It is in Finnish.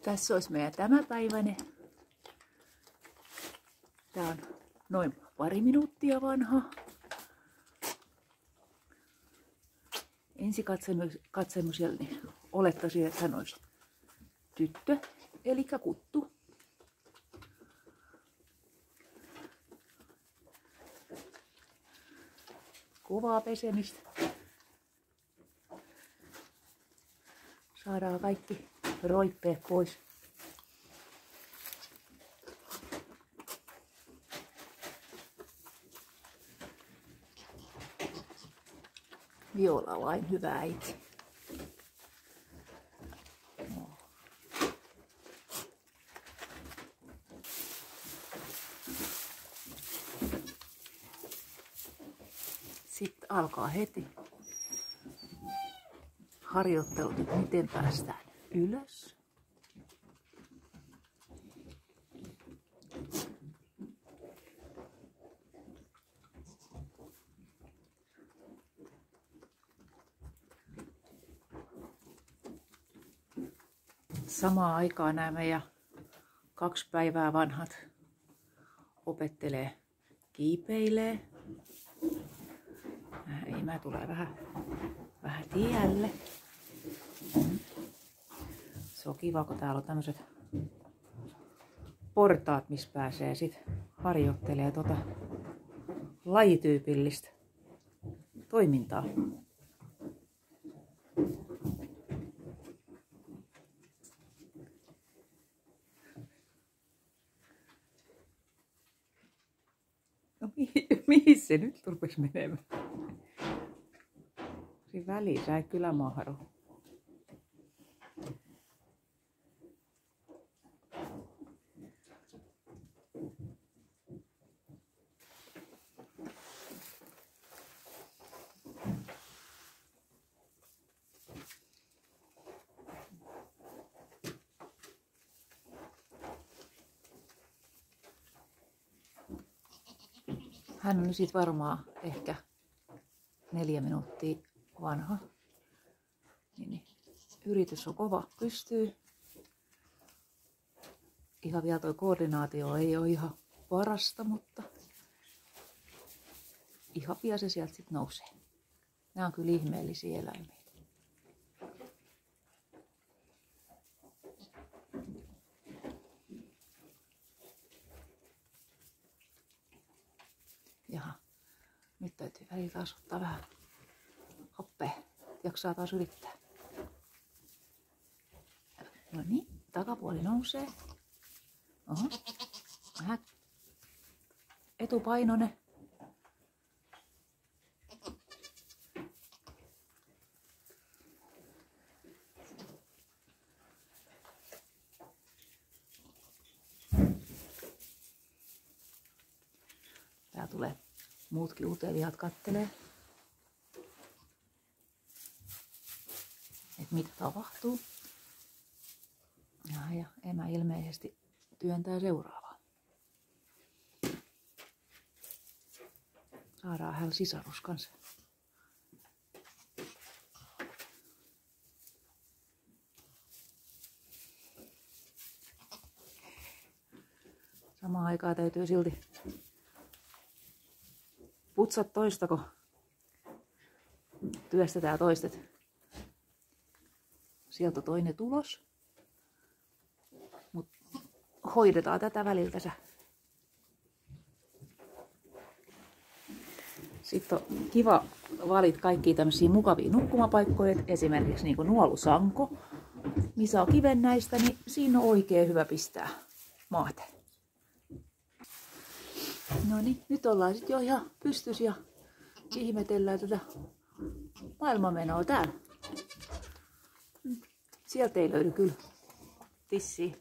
Tässä olisi meidän tämänpäiväinen. Tää on noin pari minuuttia vanha. Ensi katsemusjälleen niin olettaisin, että hän olisi tyttö, eli kuttu. Kovaa pesemistä. Saadaan kaikki roippeet pois. Viola on vain hyvä äiti. Sitten alkaa heti harjoittelu, miten päästään ylös. Samaan aikaan nämä meidän 2 päivää vanhat opettelee kiipeilee. Mä tulee vähän tielle. Se on kiva, kun täällä on tämmöiset portaat, missä pääsee sit harjoittelemaan lajityypillistä toimintaa. No mihin se nyt rupesi menemään? Siinä välissä ei kyllä mahdu. Hän on nyt varmaan ehkä 4 minuuttia vanha. Niin. Yritys on kova, pystyy. Ihan vielä tuo koordinaatio ei ole ihan parasta, mutta ihan pian se sieltä sitten nousee. Nämä on kyllä ihmeellisiä eläimiä. Jaha, nyt täytyy välillä taas ottaa vähän happea. Jaksaa taas yrittää. No niin, takapuoli nousee. Oho, vähän etupainoinen. Tää tulee muutkin uteliaat kattelee, että mitä tapahtuu. Ja emä ilmeisesti työntää seuraavaa. Saadaan hänellä sisarus kanssa. Samaan aikaan täytyy silti putsaa toista, kun työstetään toistet. Sieltä toinen tulos. Mut hoidetaan tätä väliltänsä. Sitten on kiva valita kaikkia tämmöisiä mukavia nukkumapaikkoja. Esimerkiksi niin kuin nuolusanko, missä on kivennäistä, niin siinä on oikein hyvä pistää maate. No niin, nyt ollaan sitten jo ihan pystys ja ihmetellään tätä maailmanmenoa täällä. Sieltä ei löydy kyllä tissiä.